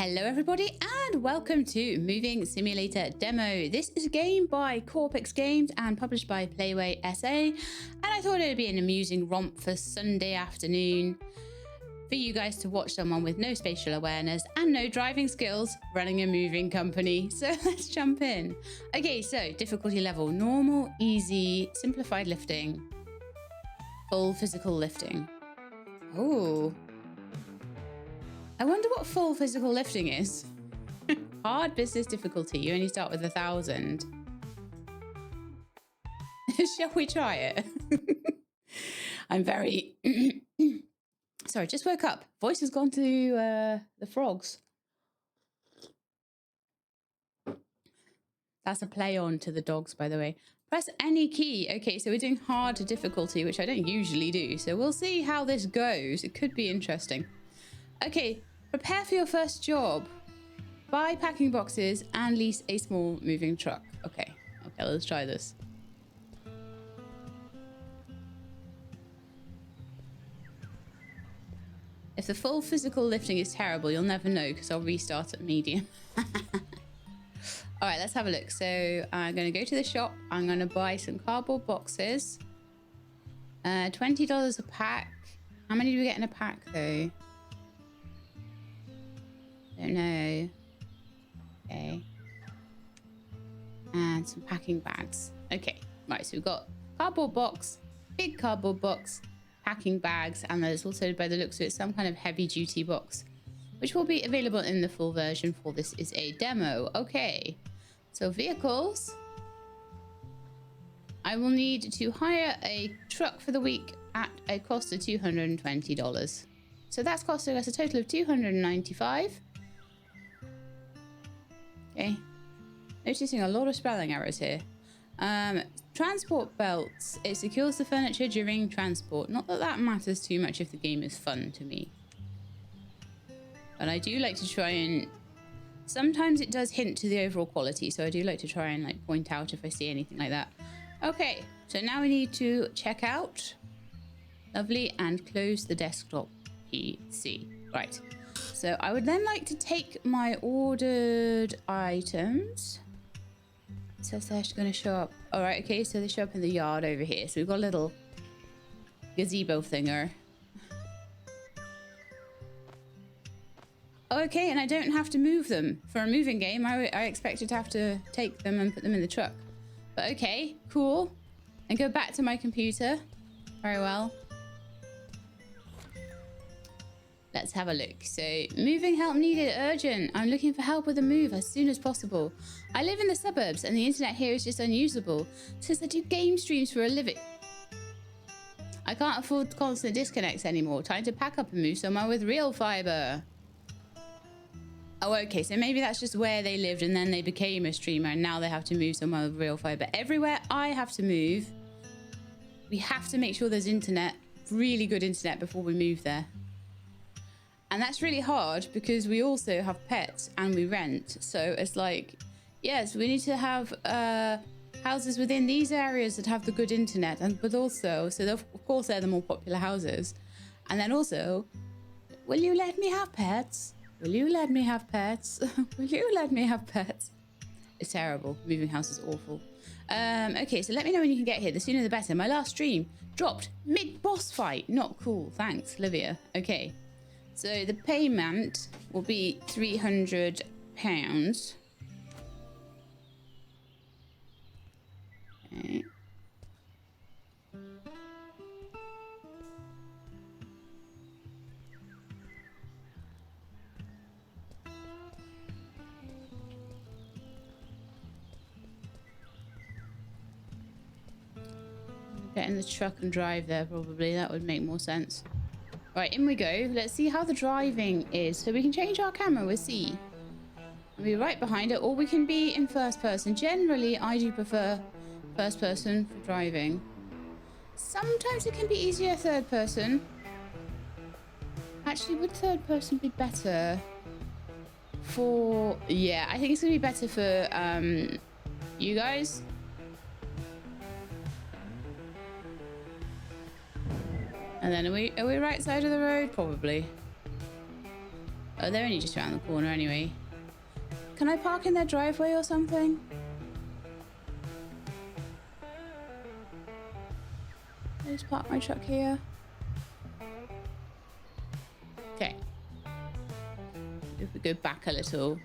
Hello everybody and welcome to Moving Simulator Demo. This is a game by Corpix Games and published by Playway SA, and I thought it would be an amusing romp for Sunday afternoon for you guys to watch someone with no spatial awareness and no driving skills running a moving company. So let's jump in. Okay, so difficulty level: normal, easy, simplified lifting, full physical lifting. Oh, I wonder what full physical lifting is. Hard business difficulty. You only start with 1,000. Shall we try it? I'm very... Sorry, just woke up. Voice has gone to the frogs. That's a play on to the dogs, by the way. Press any key. Okay, so we're doing hard to difficulty, which I don't usually do. So we'll see how this goes. It could be interesting. Okay, prepare for your first job. Buy packing boxes and lease a small moving truck. Okay, let's try this. If the full physical lifting is terrible, you'll never know because I'll restart at medium. All right, let's have a look. So I'm going to go to the shop. I'm going to buy some cardboard boxes. $20 a pack. How many do we get in a pack though? Don't know. Okay. And some packing bags. Okay. Right, so we've got cardboard box, big cardboard box, packing bags, and there's also, by the looks of it, some kind of heavy duty box, which will be available in the full version for this is a demo. Okay. So vehicles. I will need to hire a truck for the week at a cost of $220. So that's costing us a total of $295. Okay, noticing a lot of spelling errors here. Transport belts. It secures the furniture during transport. Not that that matters too much if the game is fun to me. But I do like to try and... Sometimes it does hint to the overall quality, so I do like to try and like point out if I see anything like that. Okay, so now we need to check out. Lovely, and close the desktop PC. Right. So I would then like to take my ordered items. It says they're going to show up. All right, okay, so they show up in the yard over here. So we've got a little gazebo thinger. Okay, and I don't have to move them. For a moving game, I expected to have to take them and put them in the truck. But okay, cool. And go back to my computer. Very well. Let's have a look. So, moving help needed, urgent. I'm looking for help with a move as soon as possible. I live in the suburbs and the internet here is just unusable since I do game streams for a living. I can't afford constant disconnects anymore. Time to pack up and move somewhere with real fiber. Oh, okay. So maybe that's just where they lived and then they became a streamer and now they have to move somewhere with real fiber. Everywhere I have to move, we have to make sure there's internet, really good internet before we move there. And that's really hard because we also have pets and we rent. So it's like, yes, we need to have houses within these areas that have the good internet. But also, so of course they're the more popular houses. And then also, will you let me have pets? Will you let me have pets? Will you let me have pets? It's terrible. Moving house is awful. Okay, so let me know when you can get here. The sooner the better. My last stream dropped mid-boss fight. Not cool. Thanks, Livia. Okay. So the payment will be £300. Okay. Get in the truck and drive there probably. That would make more sense. Right, in we go. Let's see how the driving is. So we can change our camera with C. We'll be right behind it, or we can be in first person. Generally, I do prefer first person for driving. Sometimes it can be easier third person. Actually, would third person be better for... Yeah, I think it's going to be better for you guys. And then are we right side of the road? Probably. Oh, they're only just around the corner anyway. Can I park in their driveway or something? I just park my truck here. Okay. If we go back a little.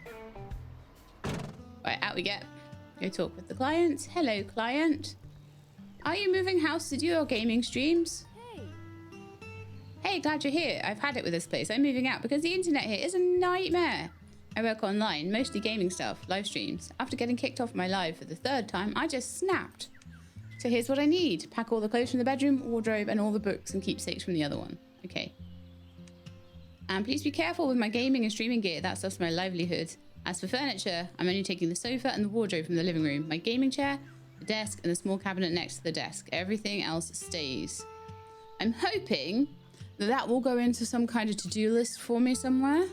Right, out we get. Go talk with the client. Hello, client. Are you moving house to do your gaming streams? Hey, glad you're here. I've had it with this place. I'm moving out because the internet here is a nightmare. I work online, mostly gaming stuff, live streams. After getting kicked off my live for the 3rd time, I just snapped. So here's what I need. Pack all the clothes from the bedroom, wardrobe, and all the books and keepsakes from the other one. Okay. And please be careful with my gaming and streaming gear. That stuff's my livelihood. As for furniture, I'm only taking the sofa and the wardrobe from the living room, my gaming chair, the desk, and the small cabinet next to the desk. Everything else stays. I'm hoping that will go into some kind of to-do list for me somewhere.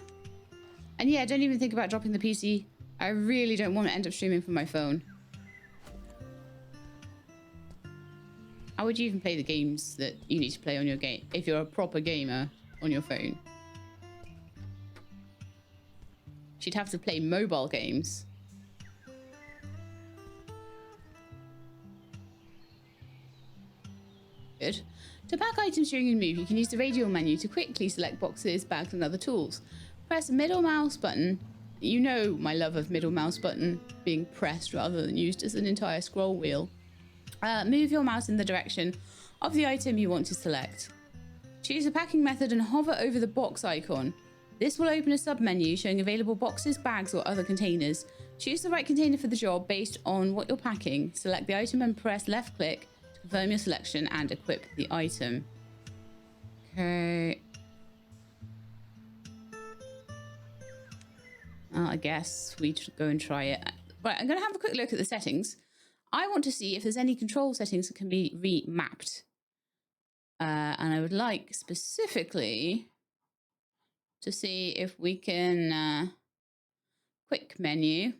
And yeah, don't even think about dropping the PC. I really don't want to end up streaming from my phone. How would you even play the games that you need to play on your game if you're a proper gamer on your phone? She'd have to play mobile games. Good. To pack items during your move, you can use the radial menu to quickly select boxes, bags, and other tools. Press the middle mouse button. You know my love of middle mouse button being pressed rather than used as an entire scroll wheel. Move your mouse in the direction of the item you want to select. Choose a packing method and hover over the box icon. This will open a sub-menu showing available boxes, bags, or other containers. Choose the right container for the job based on what you're packing. Select the item and press left-click to confirm your selection and equip the item. Okay. I guess we should go and try it. Right, I'm going to have a quick look at the settings. I want to see if there's any control settings that can be remapped. And I would like specifically to see if we can quick menu.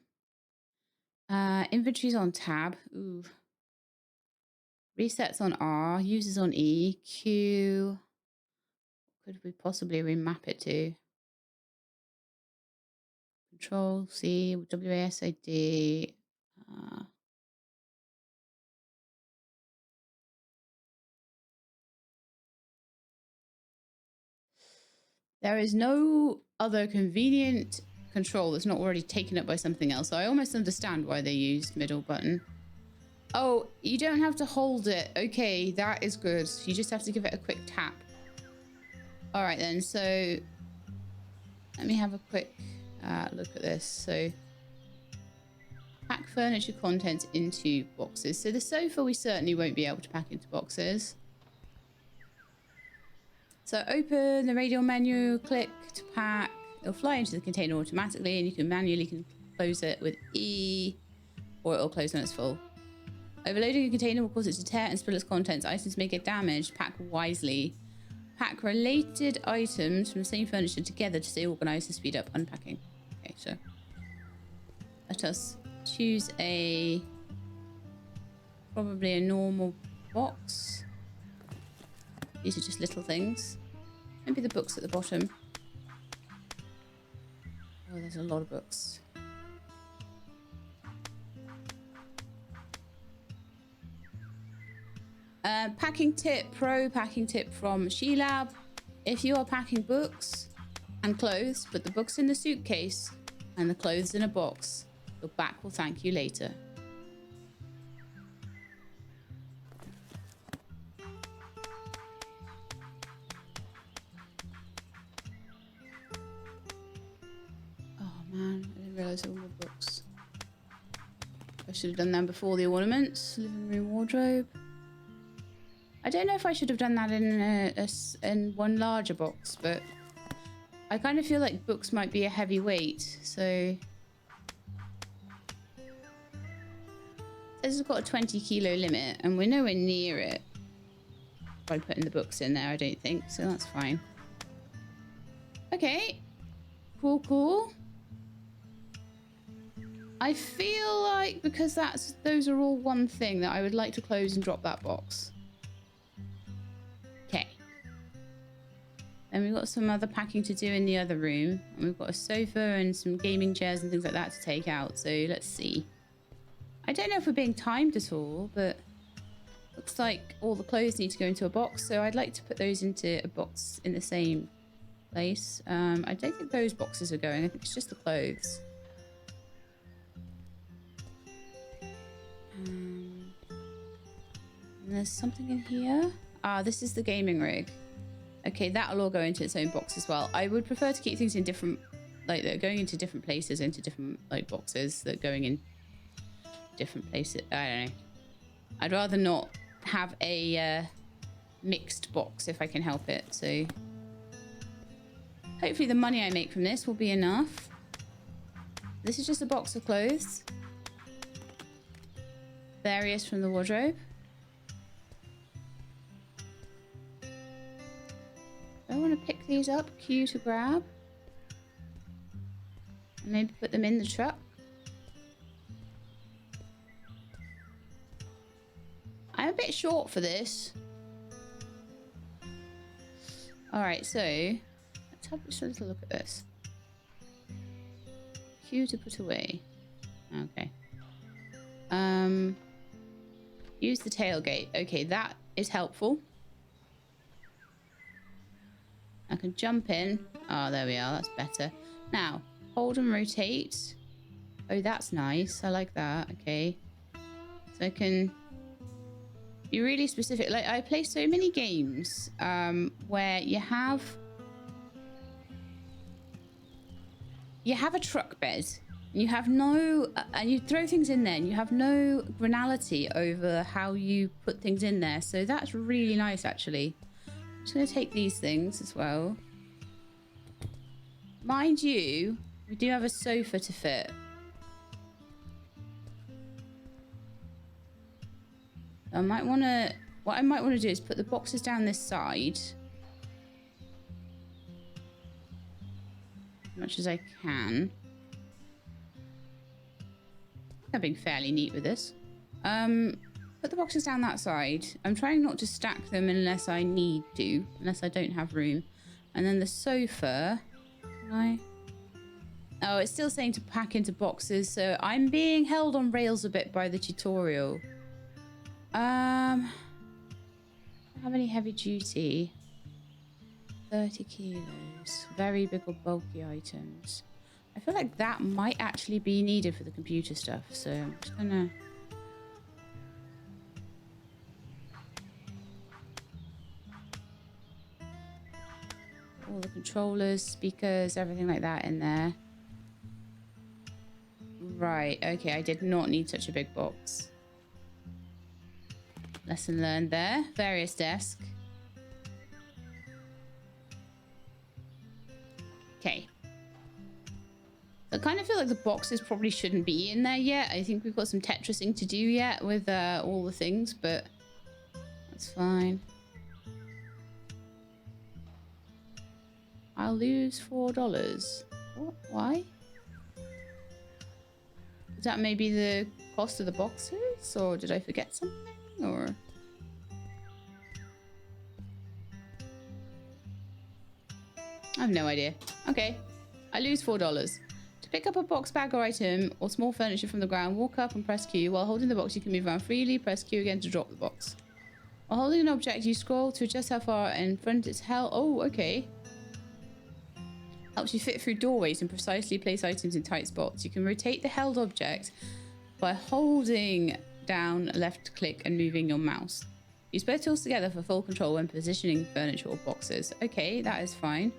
Inventory's on tab. Ooh. Resets on R. Users on E. Q. Could we possibly remap it to? Control C. WASD. There is no other convenient control that's not already taken up by something else. So I almost understand why they used middle button. Oh, you don't have to hold it. Okay, that is good. You just have to give it a quick tap. All right then, so let me have a quick look at this. So pack furniture contents into boxes. So the sofa we certainly won't be able to pack into boxes. So open the radial menu, click to pack. It'll fly into the container automatically, and you can manually close it with E, or it'll close when it's full. Overloading a container will cause it to tear and spill its contents. Items may get damaged. Pack wisely. Pack related items from the same furniture together to stay organized and speed up unpacking. Okay, so let us choose probably a normal box. These are just little things. Maybe the books at the bottom. Oh, there's a lot of books. Packing tip, pro packing tip from SheLab. If you are packing books and clothes, put the books in the suitcase and the clothes in a box. Your back will thank you later. Man, I didn't realise there were more books. I should have done that before the ornaments. Living room wardrobe. I don't know if I should have done that in one larger box, but I kind of feel like books might be a heavy weight, so... This has got a 20 kilo limit, and we're nowhere near it by putting the books in there, I don't think, so that's fine. Okay. Cool, cool. I feel like because those are all one thing that I would like to close and drop that box. Okay. And we've got some other packing to do in the other room. And we've got a sofa and some gaming chairs and things like that to take out. So let's see. I don't know if we're being timed at all, but looks like all the clothes need to go into a box. So I'd like to put those into a box in the same place. I don't think those boxes are going. I think it's just the clothes. And there's something in here. Ah, this is the gaming rig. Okay, that'll all go into its own box as well. I would prefer to keep things in different, like they're going into different places, into different like boxes that are going in different places. I don't know. I'd rather not have a mixed box if I can help it. So hopefully the money I make from this will be enough. This is just a box of clothes. Various from the wardrobe. I want to pick these up, queue to grab. And maybe put them in the truck. I'm a bit short for this. Alright, so let's have just a little look at this. Queue to put away. Okay. Use the tailgate. Okay, that is helpful. I can jump in. Oh, there we are. That's better. Now, hold and rotate. Oh, that's nice. I like that. Okay. So I can be really specific. Like, I play so many games where you have a truck bed. You have no... and you throw things in there and you have no granality over how you put things in there. So that's really nice, actually. I'm just going to take these things as well. Mind you, we do have a sofa to fit. I might want to... what I might want to do is put the boxes down this side. As much as I can. I'm being fairly neat with this. Put the boxes down that side. I'm trying not to stack them unless I need to. Unless I don't have room. And then the sofa... can I... oh, it's still saying to pack into boxes. So I'm being held on rails a bit by the tutorial. How many heavy duty? 30 kilos. Very big or bulky items. I feel like that might actually be needed for the computer stuff. So I'm just gonna... all the controllers, speakers, everything like that in there. Right, okay, I did not need such a big box. Lesson learned there. Various desk. Okay. I kind of feel like the boxes probably shouldn't be in there yet. I think we've got some Tetrising to do yet with all the things, but that's fine. I'll lose $4. What? Why? Is that maybe the cost of the boxes? Or did I forget something? Or... I have no idea. Okay. I lose $4. To pick up a box, bag or item or small furniture from the ground, walk up and press Q. While holding the box, you can move around freely. Press Q again to drop the box. While holding an object, you scroll to adjust how far in front it's held. Oh, okay. Helps you fit through doorways and precisely place items in tight spots. You can rotate the held object by holding down left click and moving your mouse. Use both tools together for full control when positioning furniture or boxes. Okay, that is fine.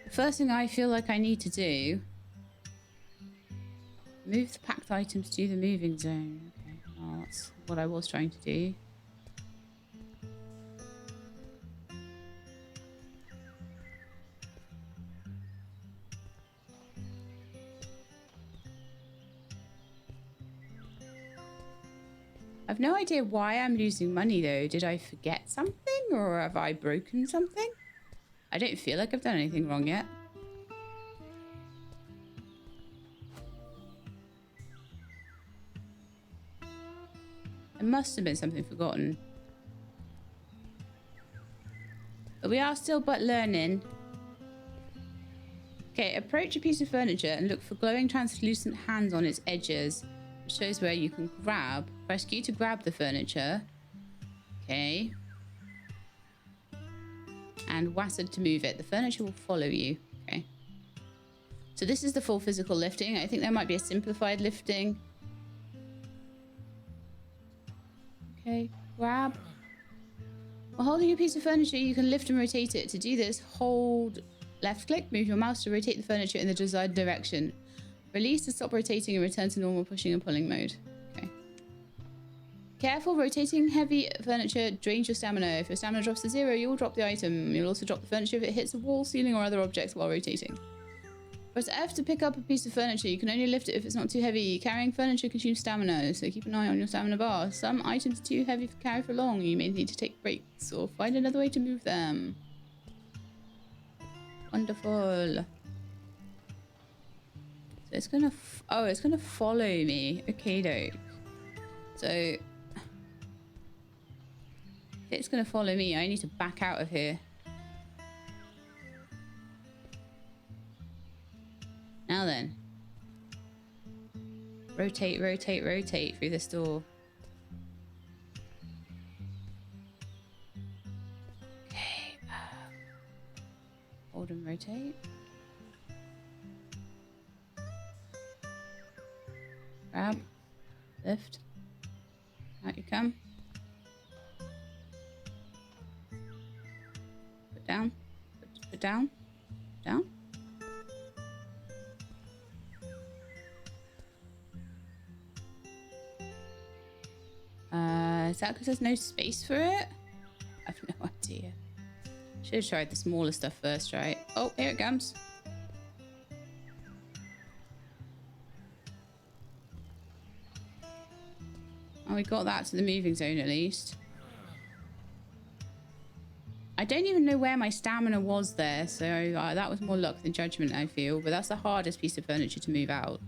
The first thing I feel like I need to do... move the packed items to the moving zone. Okay, well, that's what I was trying to do. I've no idea why I'm losing money though. Did I forget something or have I broken something? I don't feel like I've done anything wrong yet. It must have been something forgotten. But we are still but learning. Okay, approach a piece of furniture and look for glowing translucent hands on its edges. It shows where you can grab. Press Q to grab the furniture. Okay. And WASD to move it. The furniture will follow you. Okay. So this is the full physical lifting. I think there might be a simplified lifting. Okay, grab. While holding a piece of furniture, you can lift and rotate it. To do this, hold left click, move your mouse to rotate the furniture in the desired direction. Release to stop rotating and return to normal pushing and pulling mode. Okay. Careful, rotating heavy furniture drains your stamina. If your stamina drops to 0, you will drop the item. You'll also drop the furniture if it hits a wall, ceiling, or other objects while rotating. Press F to pick up a piece of furniture. You can only lift it if it's not too heavy. Carrying furniture consumes stamina, so keep an eye on your stamina bar. Some items are too heavy to carry for long. You may need to take breaks or find another way to move them. Wonderful. So it's gonna... oh, it's gonna follow me. Okay, doke. So... if it's gonna follow me, I need to back out of here. Now then. Rotate, rotate, rotate through this door. Okay. Hold and rotate. Grab. Lift. Out you come. Put down. Put down. Down. Is that because there's no space for it? I have no idea. Should have tried the smaller stuff first, right? Oh, here it comes. Oh, we got that to the moving zone at least. I don't even know where my stamina was there, so that was more luck than judgment, I feel. But that's the hardest piece of furniture to move out.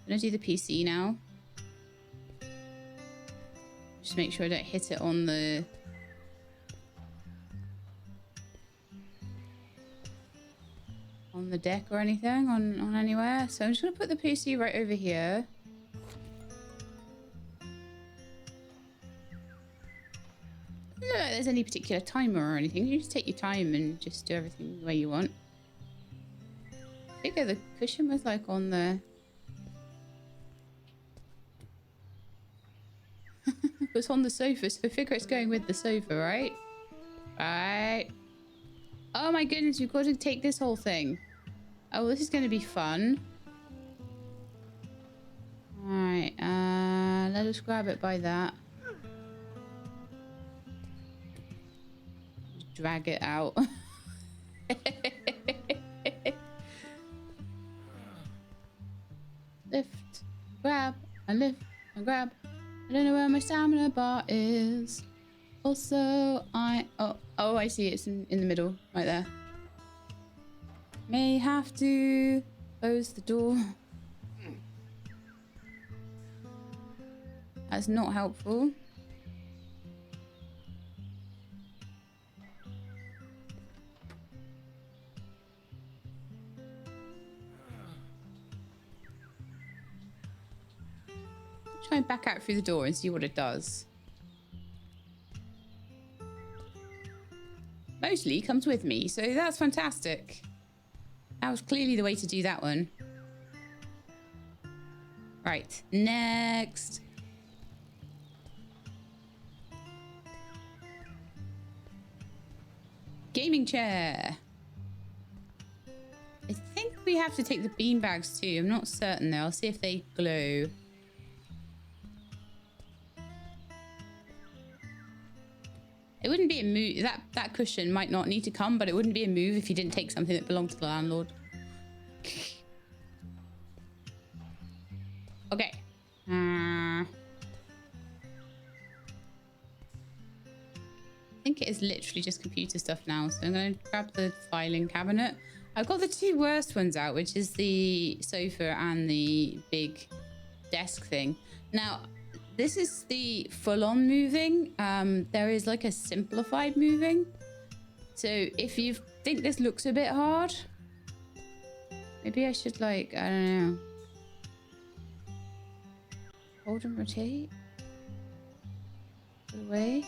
I'm gonna do the PC now. Just make sure I don't hit it on the... on the deck or anything, on anywhere. So I'm just gonna put the PC right over here. I don't know if there's any particular timer or anything. You just take your time and just do everything the way you want. I figure the cushion was like on the... it's on the sofa, so I figure it's going with the sofa, right? Right. Oh my goodness, we've got to take this whole thing. Oh, this is going to be fun. Alright, let us grab it by that. Just drag it out. Lift, grab, and lift, and grab. I don't know where my stamina bar is. Also, oh, I see it's in the middle, right there. May have to close the door. That's not helpful. Try and back out through the door and see what it does. Mostly comes with me, so that's fantastic. That was clearly the way to do that one. Right, next. Gaming chair. I think we have to take the beanbags too. I'm not certain though. I'll see if they glow. It wouldn't be a move. That cushion might not need to come, but it wouldn't be a move if you didn't take something that belonged to the landlord. Okay. I think it is literally just computer stuff now. So I'm going to grab the filing cabinet. I've got the two worst ones out, which is the sofa and the big desk thing. Now, this is the full-on moving. There is like a simplified moving. So if you think this looks a bit hard, maybe I should like, I don't know. Hold and rotate. Put away.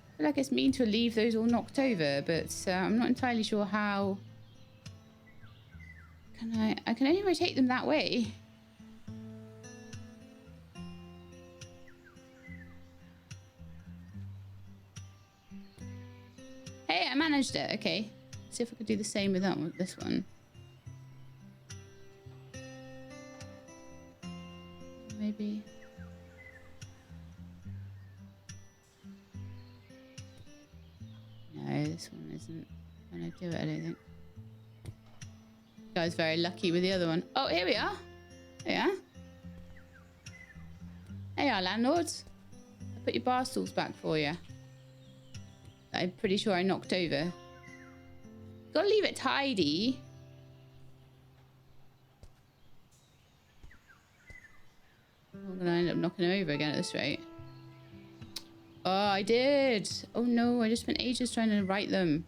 I feel like it's mean to leave those all knocked over, but I'm not entirely sure how. I can only rotate them that way. Hey, I managed it. Okay. Let's see if I could do the same with that one, this one. Maybe. No, this one isn't gonna do it, I don't think. Guy's very lucky with the other one. Oh, here we are. Yeah. Hey, our landlords. I put your bar stools back for you. I'm pretty sure I knocked over. Gotta leave it tidy. I'm gonna end up knocking over again at this rate. Oh, I did. Oh no, I just spent ages trying to write them.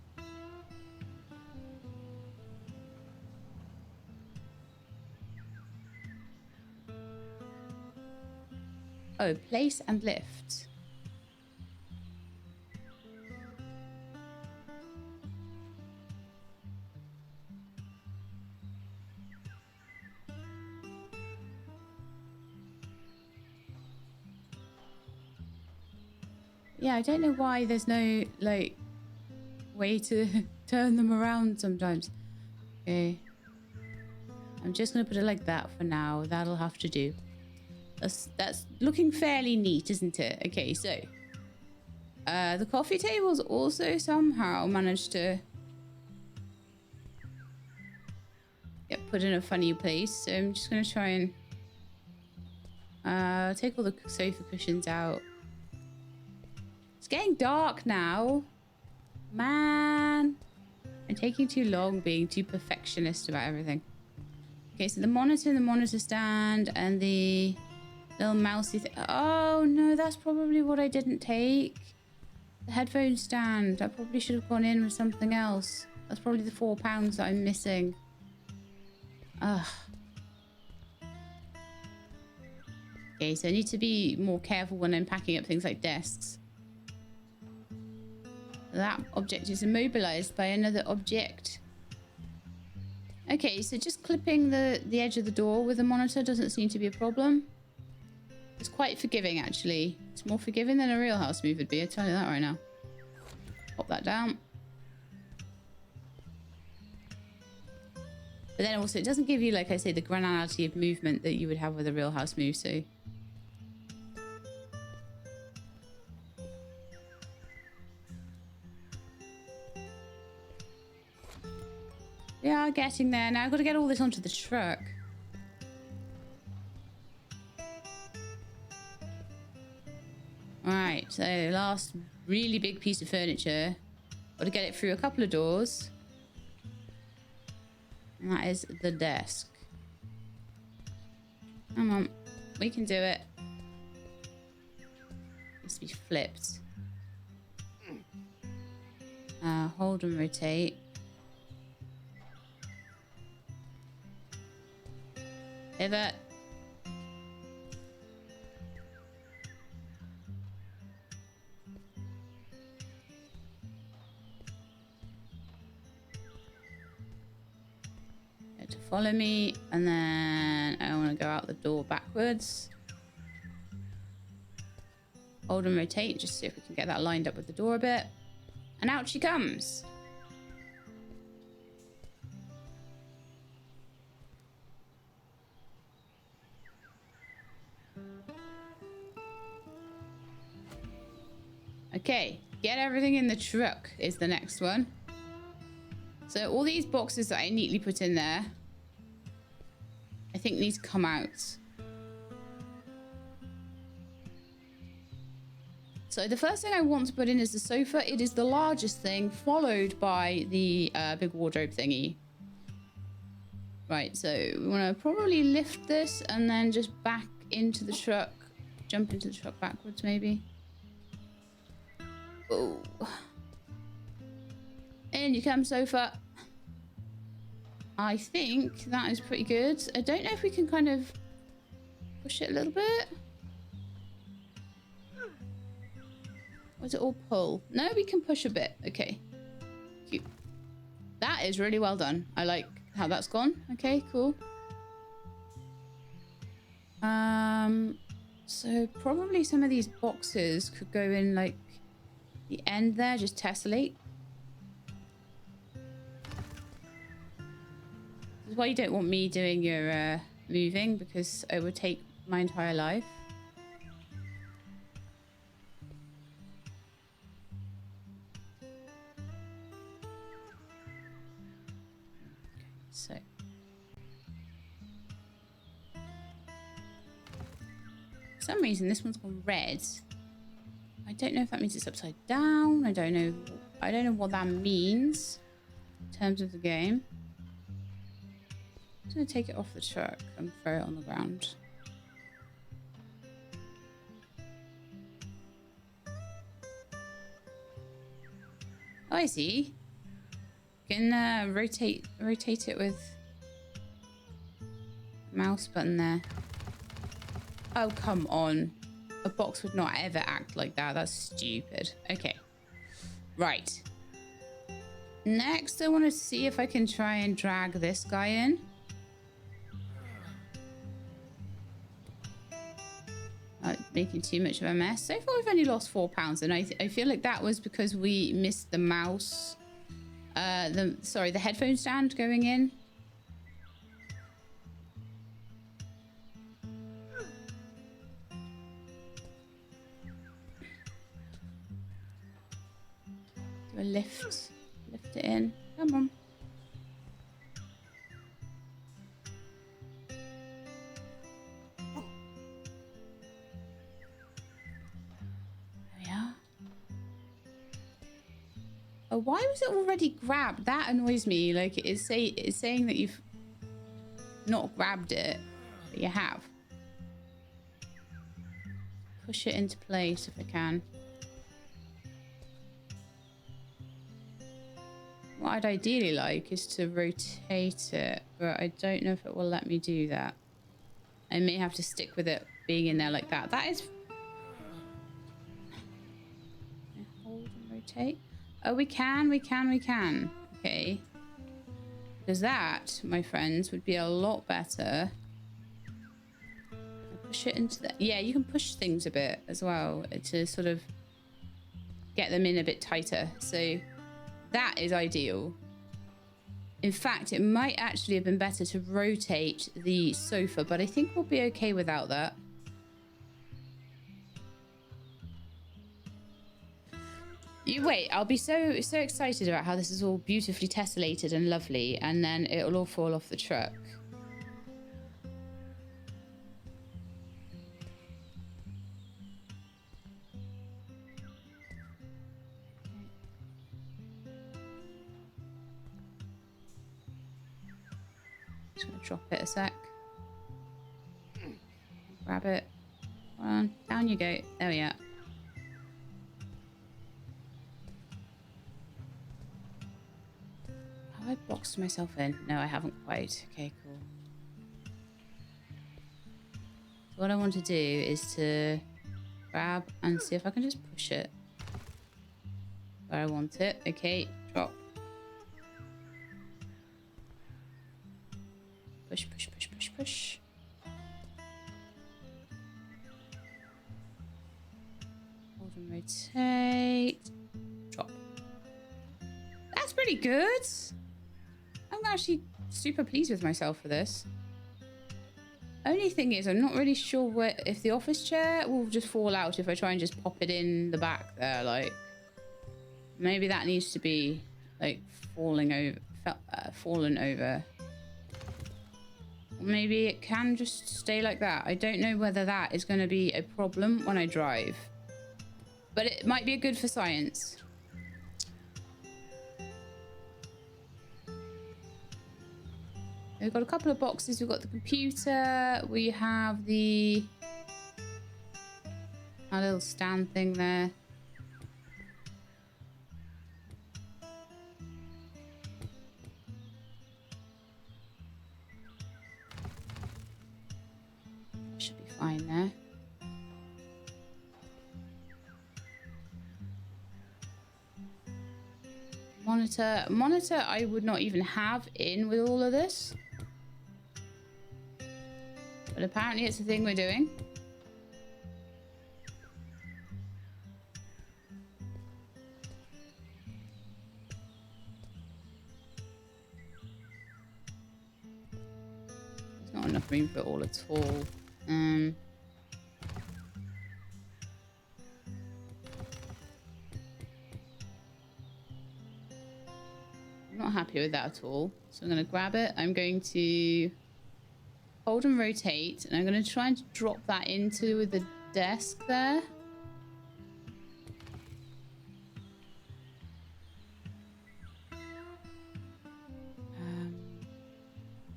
Oh, place and lift. Yeah, I don't know why there's no, like, way to turn them around sometimes. Okay. I'm just going to put it like that for now. That'll have to do. That's looking fairly neat, isn't it? Okay, so. The coffee tables also somehow managed to get put in a funny place. So I'm just going to try and take all the sofa cushions out. It's getting dark now. Man. I'm taking too long being too perfectionist about everything. Okay, so the monitor stand, and the little mousey thing. Oh, no, that's probably what I didn't take. The headphone stand. I probably should have gone in with something else. That's probably the £4 that I'm missing. Ugh. Okay, so I need to be more careful when I'm packing up things like desks. That object is immobilized by another object. Okay, so just clipping the edge of the door with the monitor doesn't seem to be a problem. It's quite forgiving, actually. It's more forgiving than a real house move would be, I'll tell you that right now. Pop that down. But then also, it doesn't give you, like I say, the granularity of movement that you would have with a real house move, so... We are getting there. Now I've got to get all this onto the truck. Alright, so last really big piece of furniture. Got to get it through a couple of doors. And that is the desk. Come on, we can do it. Needs to be flipped. Hold and rotate. Pivot. To follow me, and then I want to go out the door backwards. Hold and rotate, just see if we can get that lined up with the door a bit. And out she comes. Okay, get everything in the truck is the next one. So all these boxes that I neatly put in there, I think need to come out. So the first thing I want to put in is the sofa. It is the largest thing, followed by the big wardrobe thingy. Right, so we want to probably lift this and then just back into the truck. Jump into the truck backwards, maybe. Oh. In you come, sofa. I think that is pretty good. I don't know if we can kind of push it a little bit. Or is it all pull? No, we can push a bit. Okay. Cute. That is really well done. I like how that's gone. Okay, cool. So probably some of these boxes could go in like the end there, just tessellate. This is why you don't want me doing your moving, because it would take my entire life. So for some reason this one's gone red. I don't know if that means it's upside down. I don't know what that means in terms of the game. I'm gonna take it off the truck and throw it on the ground. Oh, I see. You can rotate it with the mouse button there. Oh, come on. A box would not ever act like that. That's stupid. Okay. Right. Next, I want to see if I can try and drag this guy in. Making too much of a mess. So far, we've only lost £4, and I feel like that was because we missed the mouse. The headphone stand going in. Do a lift it in. Come on. Oh, why was it already grabbed? That annoys me. Like it's saying that you've not grabbed it, but you have. Push it into place if I can. What I'd ideally like is to rotate it, but I don't know if it will let me do that. I may have to stick with it being in there like that. That is... Hold and rotate. Oh, we can. Okay. Because that, my friends, would be a lot better. Push it into the... Yeah, you can push things a bit as well to sort of get them in a bit tighter. So that is ideal. In fact, it might actually have been better to rotate the sofa, but I think we'll be okay without that. You wait, I'll be so excited about how this is all beautifully tessellated and lovely, and then it'll all fall off the truck. Just gonna drop it a sec. Grab it. Come on, down you go. There we are. Have I boxed myself in? No, I haven't quite. Okay, cool. So what I want to do is to grab and see if I can just push it where I want it. Okay, drop. Push, push, push, push, push. Hold and rotate. Drop. That's pretty good. I'm actually super pleased with myself for this. Only thing is, I'm not really sure if the office chair will just fall out if I try and just pop it in the back there. Like, maybe that needs to be like fallen over. Or maybe it can just stay like that. I don't know whether that is going to be a problem when I drive, but it might be good for science. We've got a couple of boxes. We've got the computer. We have our little stand thing there. Should be fine there. Monitor I would not even have in with all of this. But apparently it's a thing we're doing. There's not enough room for it all at all. I'm not happy with that at all. So I'm going to grab it. I'm going to hold and rotate. And I'm going to try and drop that into the desk there. I'm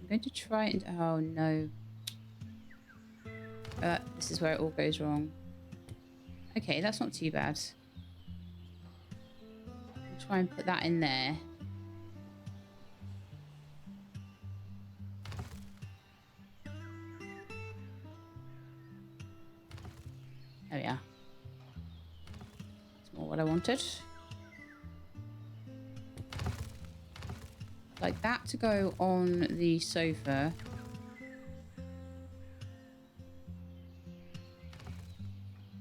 going to try and... Oh, no. This is where it all goes wrong. Okay, that's not too bad. I'll try and put that in there. There we are. That's more what I wanted. Like that to go on the sofa.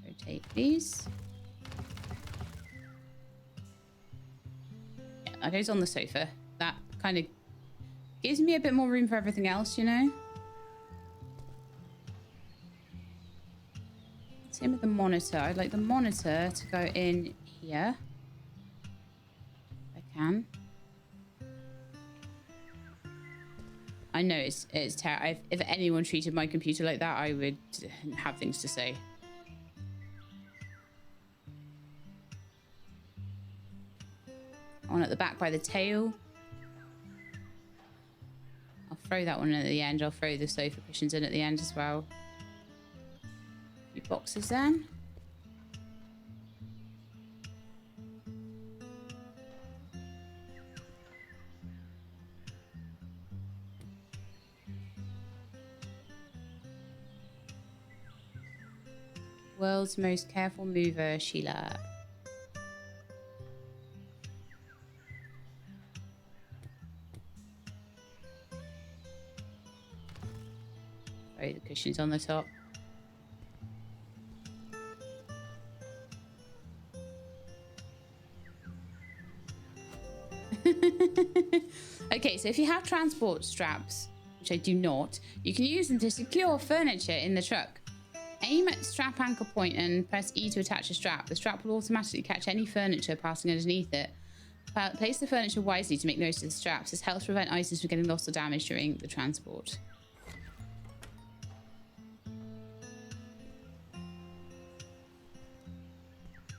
Rotate, please. Yeah, that goes on the sofa. That kind of gives me a bit more room for everything else, you know? Same with the monitor. I'd like the monitor to go in here. If I can. I know it's terrible. If anyone treated my computer like that, I would have things to say. On at the back by the tail. I'll throw that one in at the end. I'll throw the sofa cushions in at the end as well. Boxes then. World's most careful mover, Sheila. Throw the cushions on the top. Okay, so if you have transport straps, which I do not, you can use them to secure furniture in the truck. Aim at strap anchor point and press E to attach a strap. The strap will automatically catch any furniture passing underneath it. Place the furniture wisely to make note of the straps. This helps prevent items from getting lost or damaged during the transport.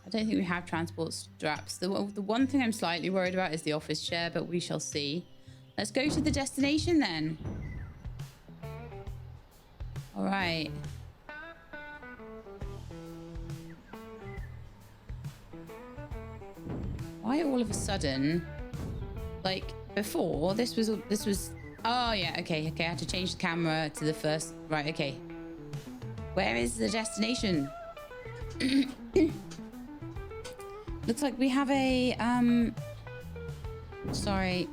I don't think we have transport straps. The one thing I'm slightly worried about is the office chair, but we shall see. Let's go to the destination then. All right. Why all of a sudden, like before, this was, oh yeah, okay, I had to change the camera to the first, right, okay. Where is the destination? Looks like we have a, sorry.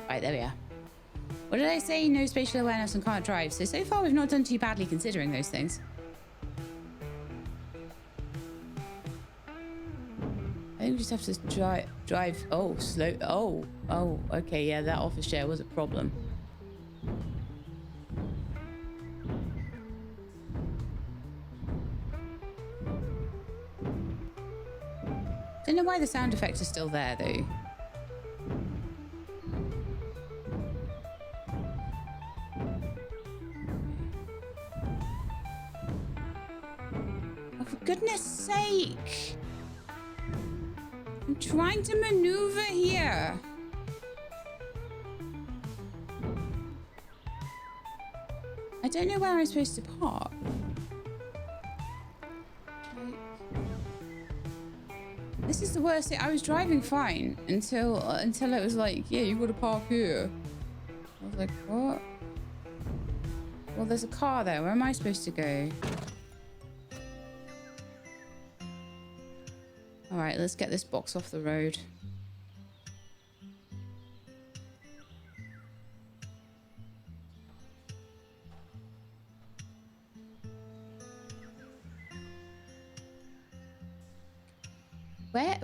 Right, there we are. What did I say? No spatial awareness and can't drive. So far we've not done too badly considering those things. I think we just have to drive, oh, slow, oh, okay, yeah, that office chair was a problem. Don't know why the sound effect is still there though. goodness sake. I'm trying to maneuver here. I don't know where I'm supposed to park. This is the worst thing. I was driving fine until it was like, yeah, you got to park here. I was like, what? Well, there's a car there. Where am I supposed to go? All right, let's get this box off the road.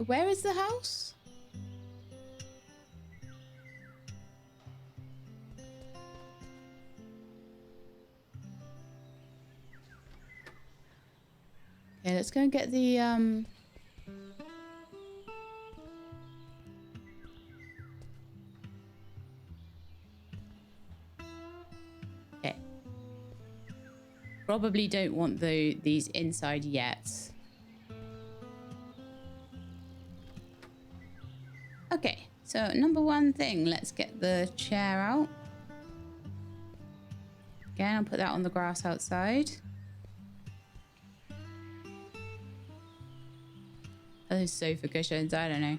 Where is the house? Okay, let's go and get the okay. Probably don't want these inside yet. Okay, so number one thing, let's get the chair out. Again, I'll put that on the grass outside. Those sofa cushions, I don't know.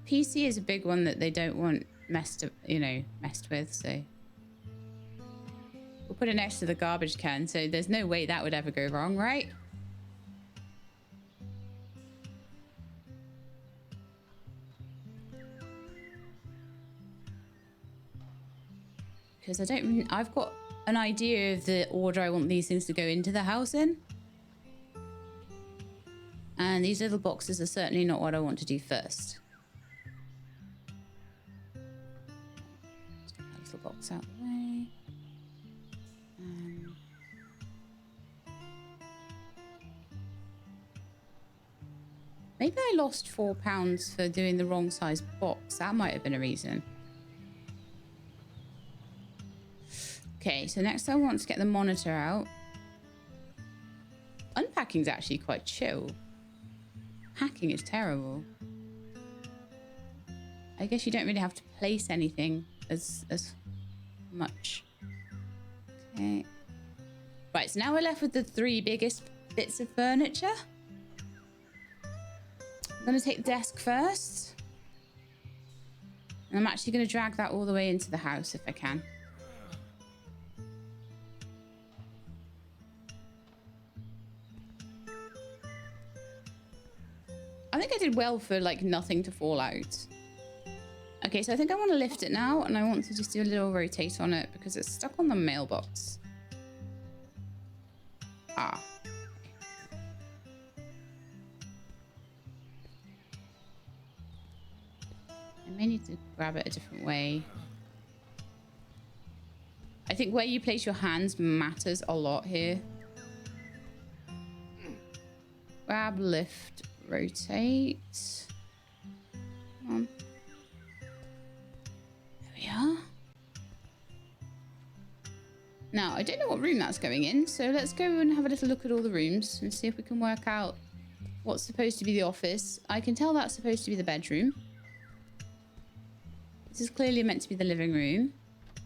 The PC is a big one that they don't want messed with, so we'll put it next to the garbage can, so there's no way that would ever go wrong, right? Because I've got an idea of the order I want these things to go into the house in. And these little boxes are certainly not what I want to do first. Let's get that little box out of the way. Maybe I lost £4 for doing the wrong size box. That might have been a reason. Okay, so next I want to get the monitor out. Unpacking's actually quite chill. Packing is terrible. I guess you don't really have to place anything as much. Okay. Right, so now we're left with the 3 biggest bits of furniture. I'm going to take the desk first. And I'm actually going to drag that all the way into the house if I can. I think I did well for like nothing to fall out. Okay, so I think I want to lift it now and I want to just do a little rotate on it because it's stuck on the mailbox. Ah. I may need to grab it a different way. I think where you place your hands matters a lot here. Grab, lift, rotate. Come on. There we are. Now, I don't know what room that's going in, so let's go and have a little look at all the rooms and see if we can work out what's supposed to be the office. I can tell that's supposed to be the bedroom. This is clearly meant to be the living room.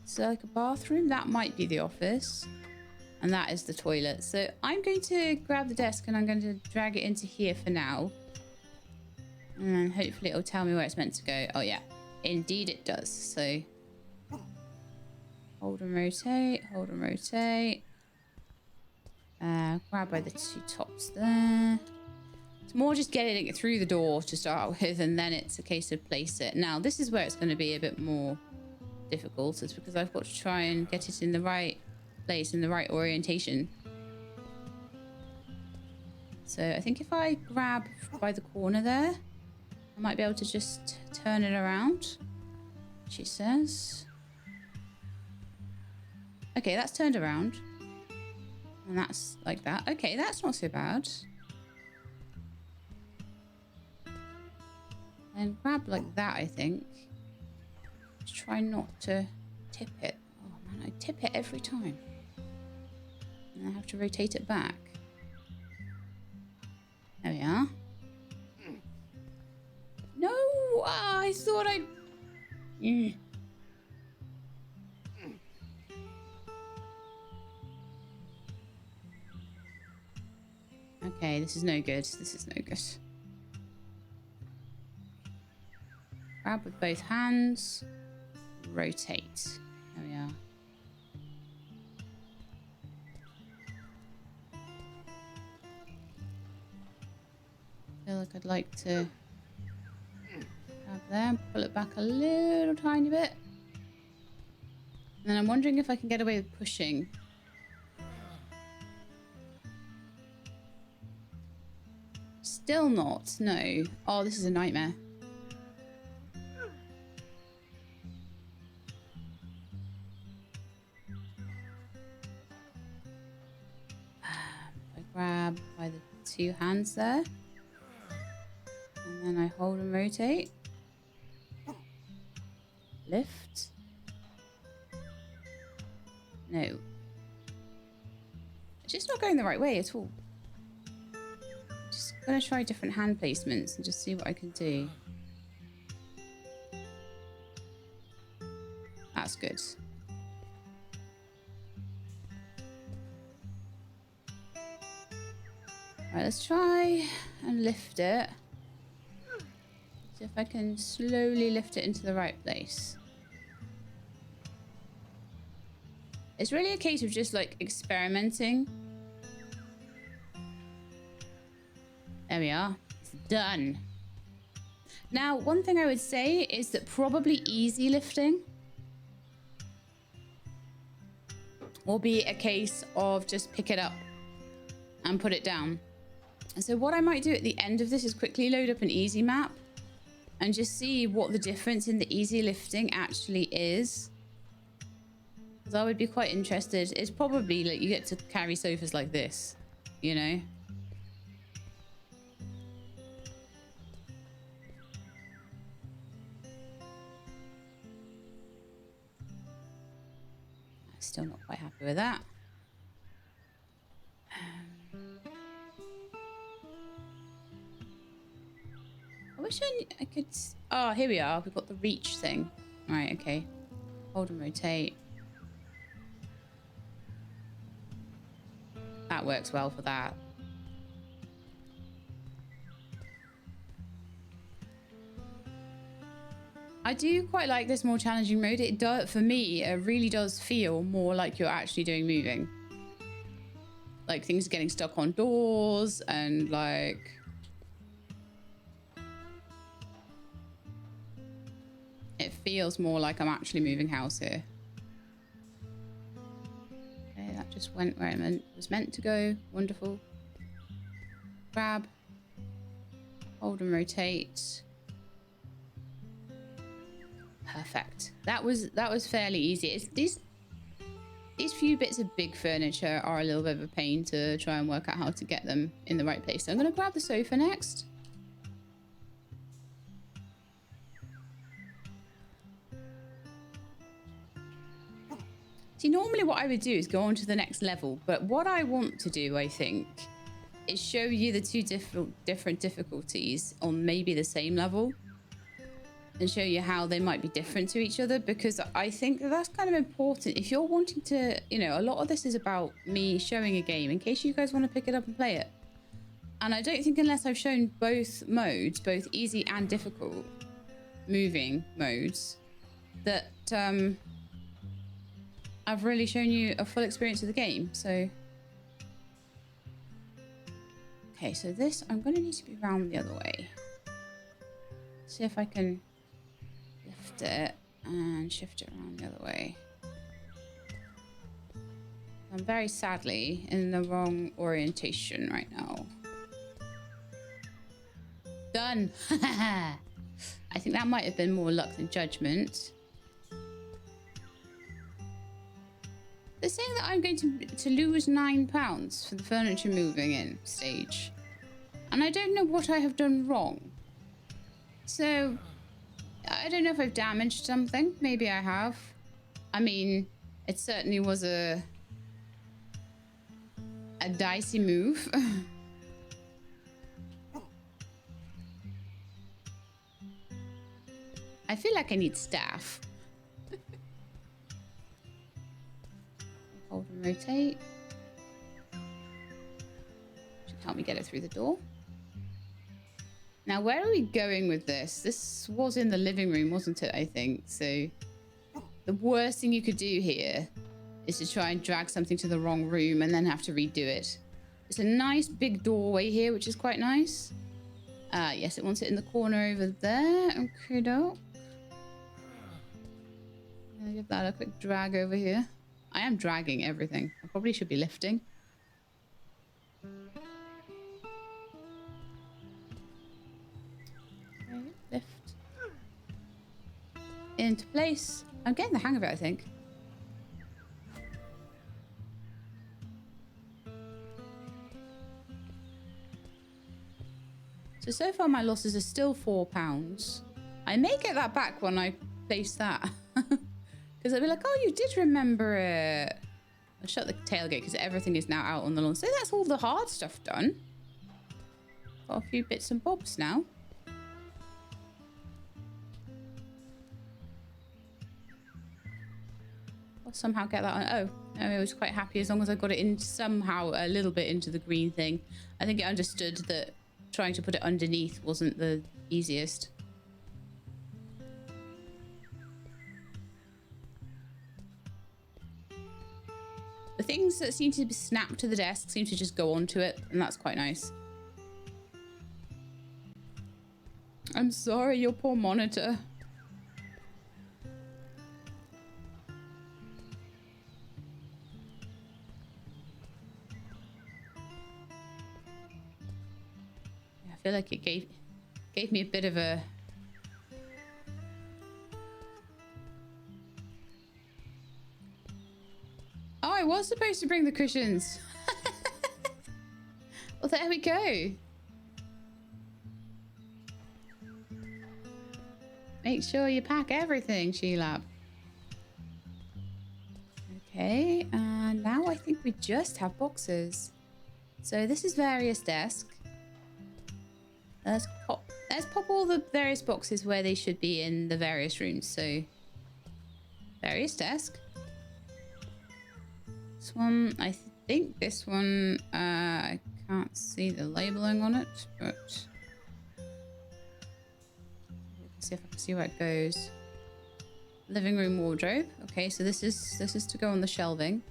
So like a bathroom, that might be the office. And that is the toilet. So I'm going to grab the desk and I'm going to drag it into here for now. And then hopefully it'll tell me where it's meant to go. Oh yeah, indeed it does. So hold and rotate, hold and rotate. Grab by the 2 tops there. It's more just getting it through the door to start with, and then it's a case of place it. Now this is where it's going to be a bit more difficult. It's because I've got to try and get it in the right place, in the right orientation. So I think if I grab by the corner there, I might be able to just turn it around, she says. Okay, that's turned around. And that's like that. Okay, that's not so bad. And grab like that, I think. Just try not to tip it. Oh man, I tip it every time. And I have to rotate it back. There we are. No! I thought I'd... Okay, this is no good. This is no good. Grab with both hands. Rotate. There we are. I feel like I'd like to grab there, pull it back a little tiny bit. And then I'm wondering if I can get away with pushing. Still not, no. Oh, this is a nightmare. I grab by the two hands there. And then I hold and rotate. Lift. No. It's just not going the right way at all. Just gonna try different hand placements and just see what I can do. That's good. Right, let's try and lift it. See if I can slowly lift it into the right place. It's really a case of just like experimenting. There we are. It's done. Now, one thing I would say is that probably easy lifting will be a case of just pick it up and put it down. So what I might do at the end of this is quickly load up an easy map and just see what the difference in the easy lifting actually is. Because I would be quite interested. It's probably like you get to carry sofas like this, you know? Still not quite happy with that. I wish I could... Oh, here we are. We've got the reach thing. Right, okay. Hold and rotate. That works well for that. I do quite like this more challenging mode. It does, for me, it really does feel more like you're actually doing moving. Like things are getting stuck on doors and like... It feels more like I'm actually moving house here. Okay, that just went where it was meant to go. Wonderful. Grab. Hold and rotate. Perfect. That was fairly easy. It's these few bits of big furniture are a little bit of a pain to try and work out how to get them in the right place. So I'm going to grab the sofa next. See, normally what I would do is go on to the next level, but what I want to do, I think, is show you the two different difficulties on maybe the same level and show you how they might be different to each other, because I think that's kind of important. If you're wanting to, you know, a lot of this is about me showing a game in case you guys want to pick it up and play it. And I don't think unless I've shown both modes, both easy and difficult moving modes, that I've really shown you a full experience of the game. So okay, so this I'm going to need to be round the other way. See if I can lift it and shift it around the other way. I'm very sadly in the wrong orientation right now. Done. I think that might have been more luck than judgment. They're saying that I'm going to lose £9 for the furniture moving in stage. And I don't know what I have done wrong. So, I don't know if I've damaged something. Maybe I have. I mean, it certainly was a a dicey move. I feel like I need staff. Hold and rotate. Should help me get it through the door. Now, where are we going with this? This was in the living room, wasn't it, I think? So the worst thing you could do here is to try and drag something to the wrong room and then have to redo it. It's a nice big doorway here, which is quite nice. Yes, it wants it in the corner over there. Okay, doke. I'll give that a quick drag over here. I am dragging everything. I probably should be lifting. Okay, lift. Into place. I'm getting the hang of it, I think. So far my losses are still £4. I may get that back when I place that. Because I'll be like, oh, you did remember it. I'll shut the tailgate because everything is now out on the lawn. So that's all the hard stuff done. Got a few bits and bobs now. I'll somehow get that on. Oh, no, I was quite happy as long as I got it in somehow a little bit into the green thing. I think it understood that trying to put it underneath wasn't the easiest. The things that seem to be snapped to the desk seem to just go onto it, and that's quite nice. I'm sorry, your poor monitor. Yeah, I feel like it gave me a bit of a... Oh, I was supposed to bring the cushions. Well, there we go. Make sure you pack everything, Sheila. Okay, and now I think we just have boxes. So this is various desk. Let's pop all the various boxes where they should be in the various rooms. So various desk. This one, I think this one, I can't see the labeling on it, but let's see if I can see where it goes. Living room wardrobe. Okay, so this is to go on the shelving.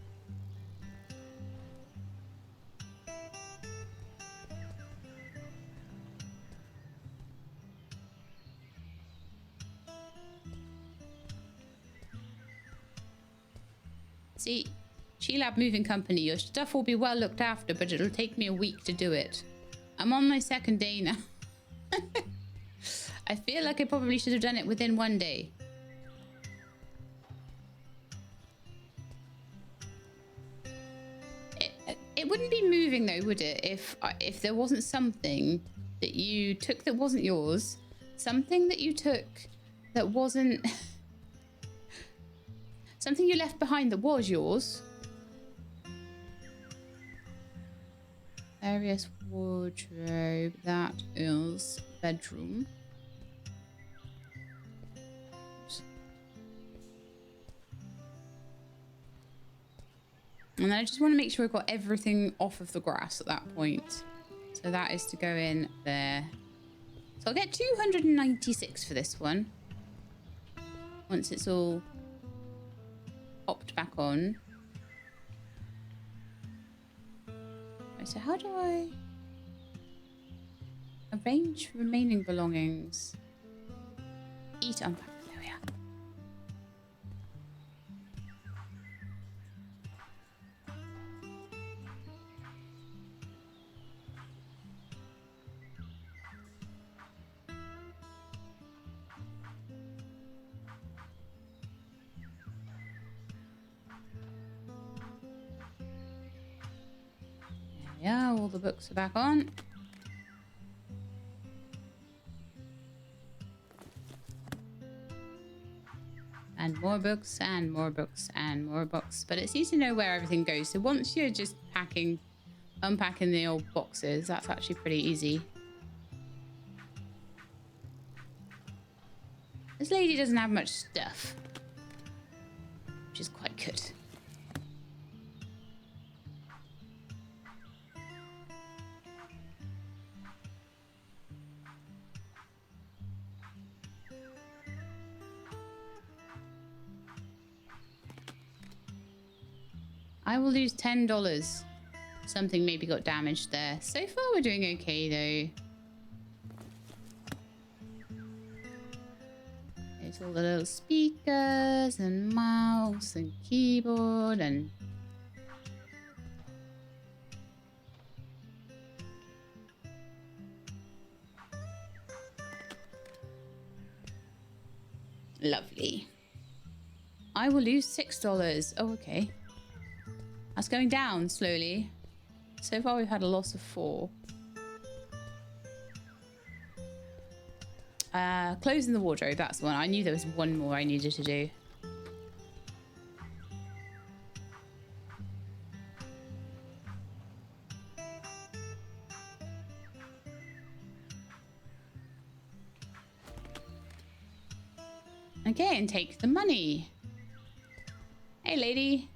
See, She-Lab Moving Company, your stuff will be well looked after, but it'll take me a week to do it. I'm on my second day now. I feel like I probably should have done it within one day. It wouldn't be moving though, would it? If there wasn't something that you took that wasn't yours, something that you took that wasn't... something you left behind that was yours. Various wardrobe, that is bedroom. Oops. And then I just want to make sure I've got everything off of the grass at that point. So that is to go in there. So I'll get 296 for this one. Once it's all popped back on. Right, so how do I arrange remaining belongings? Eat, unpack. There we are. Yeah, all the books are back on. And more books and more books and more books. But it seems to know where everything goes. So once you're just packing unpacking the old boxes. That's actually pretty easy. This lady doesn't have much stuff, which is quite good. I will lose $10. Something maybe got damaged there. So far, we're doing okay, though. It's all the little speakers and mouse and keyboard and... Lovely. I will lose $6. Oh, okay. That's going down slowly. So far, we've had a loss of 4. Closing the wardrobe, that's the one. I knew there was one more I needed to do. Okay, and take the money. Hey, lady.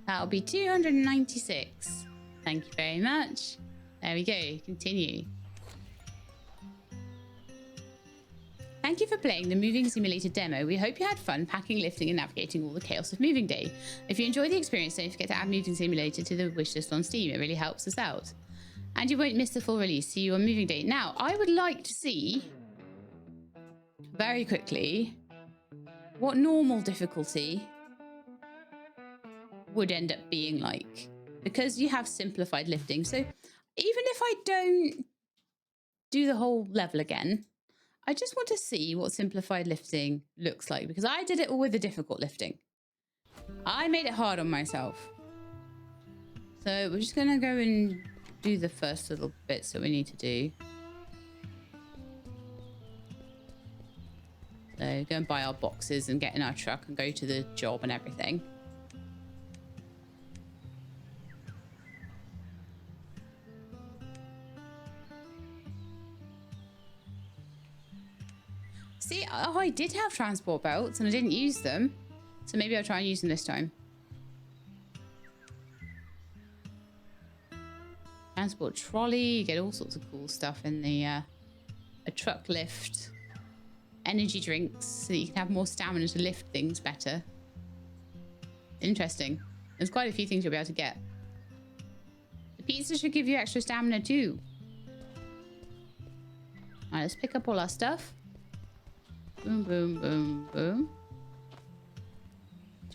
That'll be 296. Thank you very much. There we go. Continue. Thank you for playing the Moving Simulator demo. We hope you had fun packing, lifting, and navigating all the chaos of moving day. If you enjoyed the experience, don't forget to add Moving Simulator to the wishlist on Steam. It really helps us out. And you won't miss the full release. See you on moving day. Now, I would like to see, very quickly, what normal difficulty would end up being like. Because you have simplified lifting. So even if I don't do the whole level again, I just want to see what simplified lifting looks like, because I did it all with the difficult lifting. I made it hard on myself. So we're just going to go and do the first little bits that we need to do. So go and buy our boxes and get in our truck and go to the job and everything. See, oh, I did have transport belts and I didn't use them. So maybe I'll try and use them this time. Transport trolley, you get all sorts of cool stuff in the a truck lift. Energy drinks, so that you can have more stamina to lift things better. Interesting. There's quite a few things you'll be able to get. The pizza should give you extra stamina too. Alright, let's pick up all our stuff. Boom, boom, boom, boom.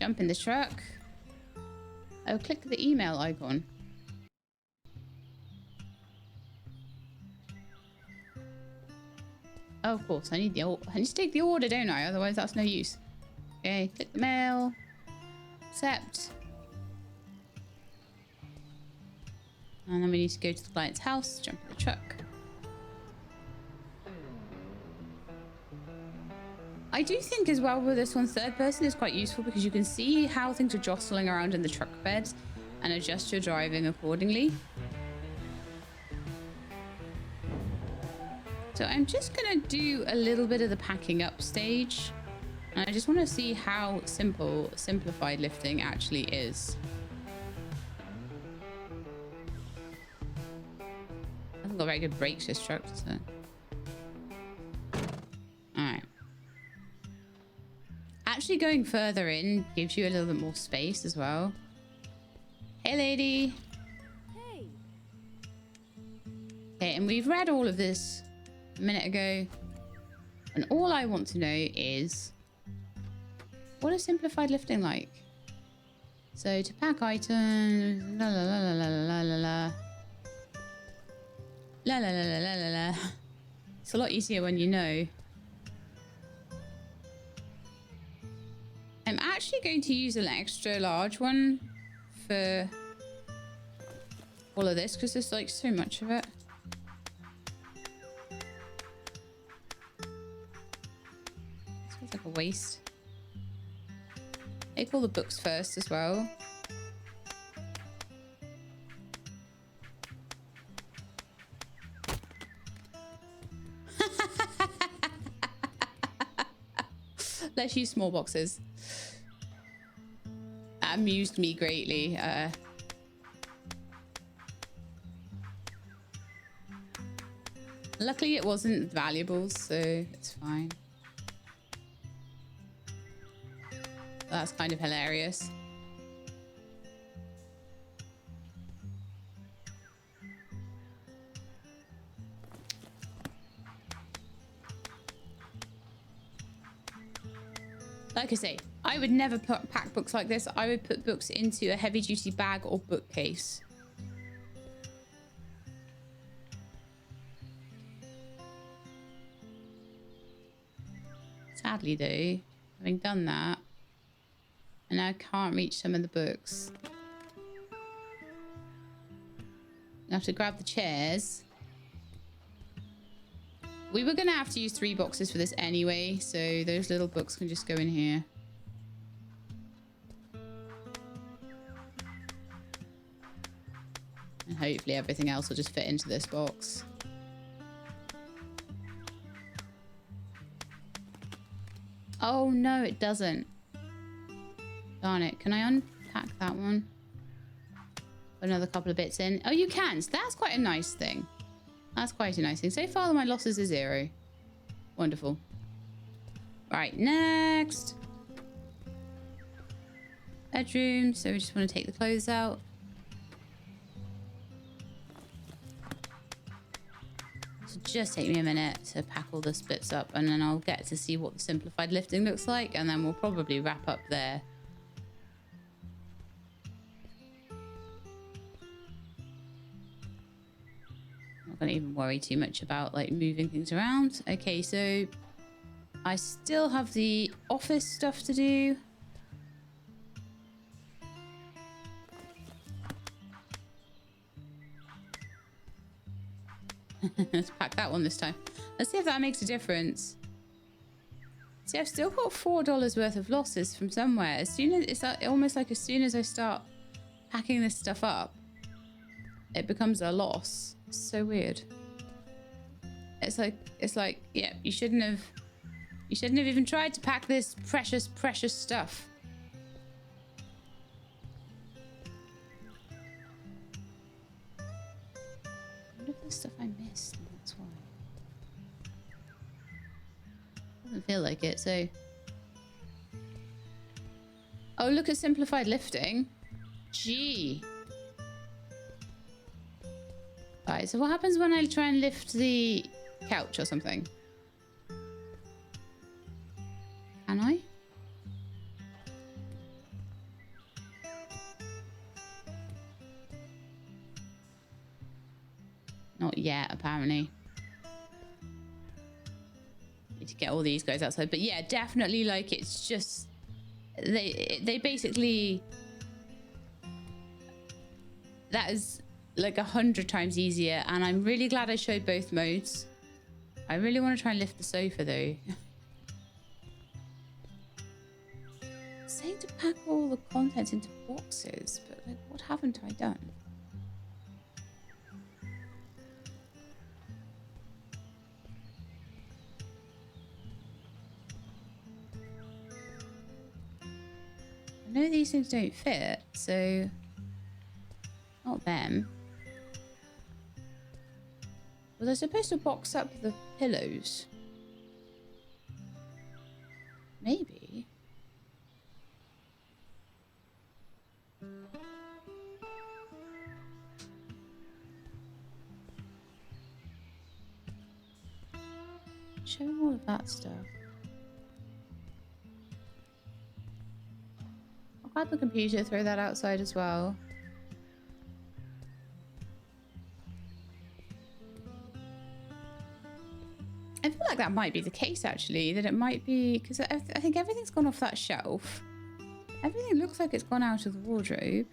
Jump in the truck. Oh, click the email icon. Oh, of course, I need to take the order, don't I? Otherwise, that's no use. Okay, click the mail. Accept. And then we need to go to the client's house, jump in the truck. I do think as well with this one, third person is quite useful because you can see how things are jostling around in the truck bed and adjust your driving accordingly. So I'm just going to do a little bit of the packing up stage. And I just want to see how simplified lifting actually is. I haven't got very good brakes this truck, so. Alright. Actually going further in gives you a little bit more space as well. Hey, lady. Hey. Okay, and we've read all of this a minute ago. And all I want to know is, what is simplified lifting like? So to pack items, la la la la la la la la. La la la la la la la. It's a lot easier when you know. I'm actually going to use an extra large one for all of this because there's like so much of it. Sounds like a waste. Take all the books first as well. Let's use small boxes. That amused me greatly. Luckily, it wasn't valuables, so it's fine. That's kind of hilarious. Like I say, I would never pack books like this. I would put books into a heavy-duty bag or bookcase. Sadly, though, having done that, and I can't reach some of the books. I have to grab the chairs. We were going to have to use 3 boxes for this anyway, so those little books can just go in here. And hopefully everything else will just fit into this box. Oh, no, it doesn't. Darn it. Can I unpack that one? Put another couple of bits in. Oh, you can. So that's quite a nice thing. That's quite a nice thing. So far, my losses are 0. Wonderful. Right, next. Bedroom. So we just want to take the clothes out. So just take me a minute to pack all the bits up, and then I'll get to see what the simplified lifting looks like, and then we'll probably wrap up there. Not gonna even worry too much about like moving things around. Okay, so I still have the office stuff to do. Let's pack that one this time. Let's see if that makes a difference. See, I've still got $4 worth of losses from somewhere. As soon as it's almost like as soon as I start packing this stuff up, it becomes a loss. It's so weird. It's like, yeah, you shouldn't have even tried to pack this precious stuff. What if there's stuff I missed? And that's why. Doesn't feel like it, so. Oh, look at simplified lifting. Gee. Right, so what happens when I try and lift the couch or something? Can I? Not yet, apparently. Need to get all these guys outside. But yeah, definitely, like, it's just... They basically... That is... like 100 times easier, and I'm really glad I showed both modes. I really want to try and lift the sofa though. Saying to pack all the contents into boxes, but like, what haven't I done? I know these things don't fit, so not them. Was I supposed to box up the pillows? Maybe. Show all of that stuff. I'll grab the computer, throw that outside as well. I feel like that might be the case, actually. That it might be... Because I think everything's gone off that shelf. Everything looks like it's gone out of the wardrobe.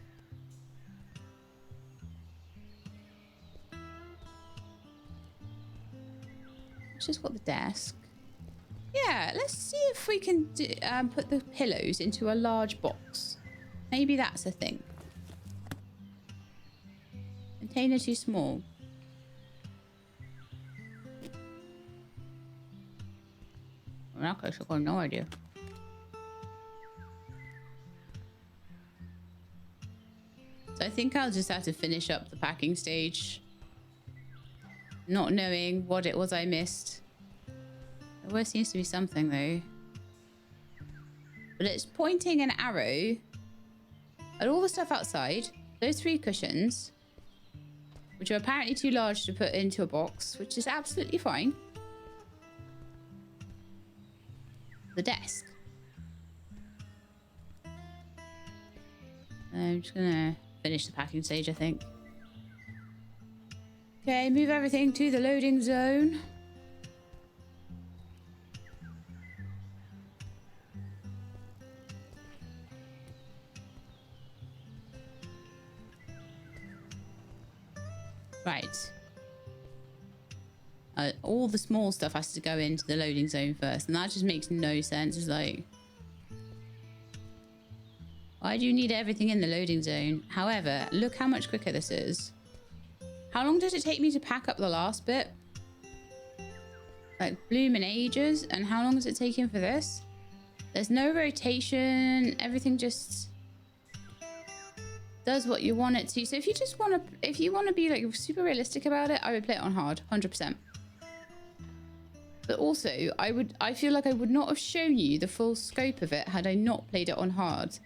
It's just got the desk. Yeah, let's see if we can do, put the pillows into a large box. Maybe that's a thing. Container too small. In that case, I've got no idea. think I'll just have to finish up the packing stage. Not knowing what it was I missed. There always seems to be something though. But it's pointing an arrow at all the stuff outside. Those 3 cushions, which are apparently too large to put into a box, which is absolutely fine. The desk. I'm just gonna finish the packing stage, I think. Okay, move everything to the loading zone. Right. All the small stuff has to go into the loading zone first, and that just makes no sense. It's like, why do you need everything in the loading zone? However, look how much quicker this is. How long did it take me to pack up the last bit? Like blooming ages. And how long is it taking for this? There's no rotation. Everything just does what you want it to. So if you just want to, if you want to be like super realistic about it, I would play it on hard, 100%. But also, I feel like I would not have shown you the full scope of it had I not played it on hard.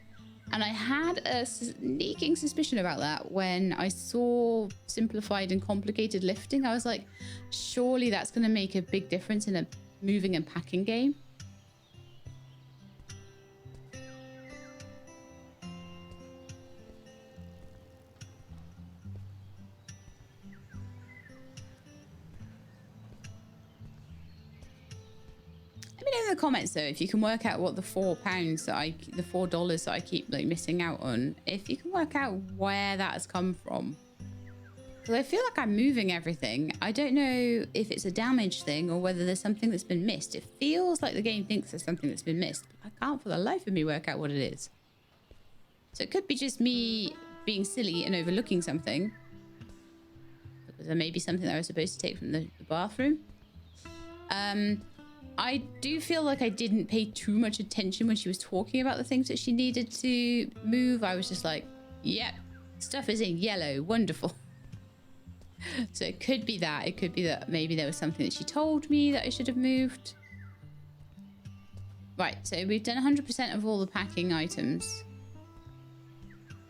And I had a sneaking suspicion about that when I saw simplified and complicated lifting. I was like, surely that's going to make a big difference in a moving and packing game. In the comments though, if you can work out what the £4 that the $4 that I keep like missing out on, if you can work out where that has come from, because I feel like I'm moving everything. I don't know if it's a damage thing or whether there's something that's been missed. It feels like the game thinks there's something that's been missed, but I can't for the life of me work out what it is. So it could be just me being silly and overlooking something, because there may be something that I was supposed to take from the bathroom. I do feel like I didn't pay too much attention when she was talking about the things that she needed to move. I was just like, yep, stuff is in yellow. Wonderful. So it could be that. It could be that maybe there was something that she told me that I should have moved. Right, so we've done 100% of all the packing items.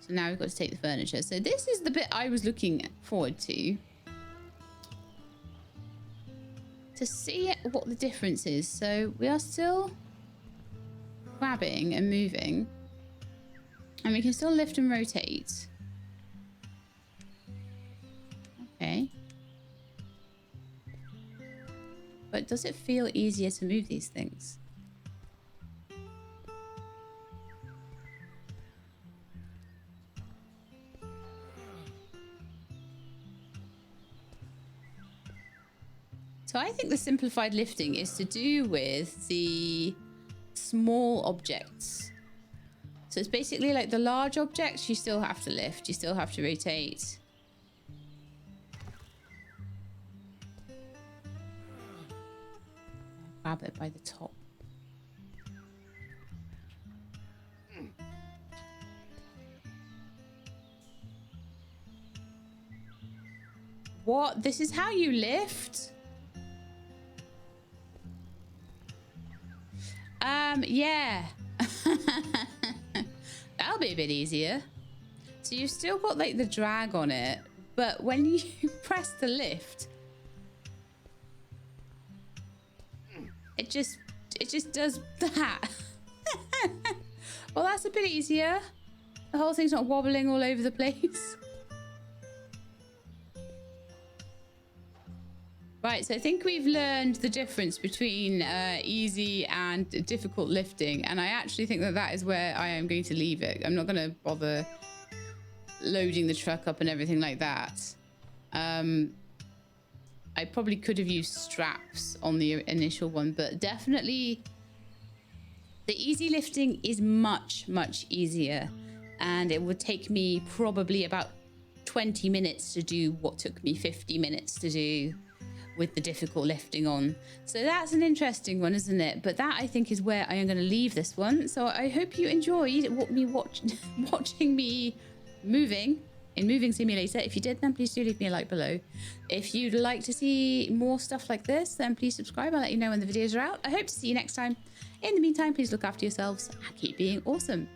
So now we've got to take the furniture. So this is the bit I was looking forward to see what the difference is. So we are still grabbing and moving, and we can still lift and rotate. Okay. But does it feel easier to move these things? So I think the simplified lifting is to do with the small objects. So it's basically like the large objects, you still have to lift, you still have to rotate. Grab it by the top. What? This is how you lift? Yeah. That'll be a bit easier. So you've still got like the drag on it, but when you press the lift, it just does that. Well, that's a bit easier. The whole thing's not wobbling all over the place. Right, so I think we've learned the difference between easy and difficult lifting, and I actually think that that is where I am going to leave it. I'm not going to bother loading the truck up and everything like that. I probably could have used straps on the initial one, but definitely the easy lifting is much, much easier, and it would take me probably about 20 minutes to do what took me 50 minutes to do with the difficult lifting on. So that's an interesting one, isn't it? But that I think is where I am going to leave this one. So I hope you enjoyed me watching me moving in Moving Simulator. If you did, then please do leave me a like below. If you'd like to see more stuff like this, then please subscribe. I'll let you know when the videos are out. I hope to see you next time. In the meantime, please look after yourselves and keep being awesome.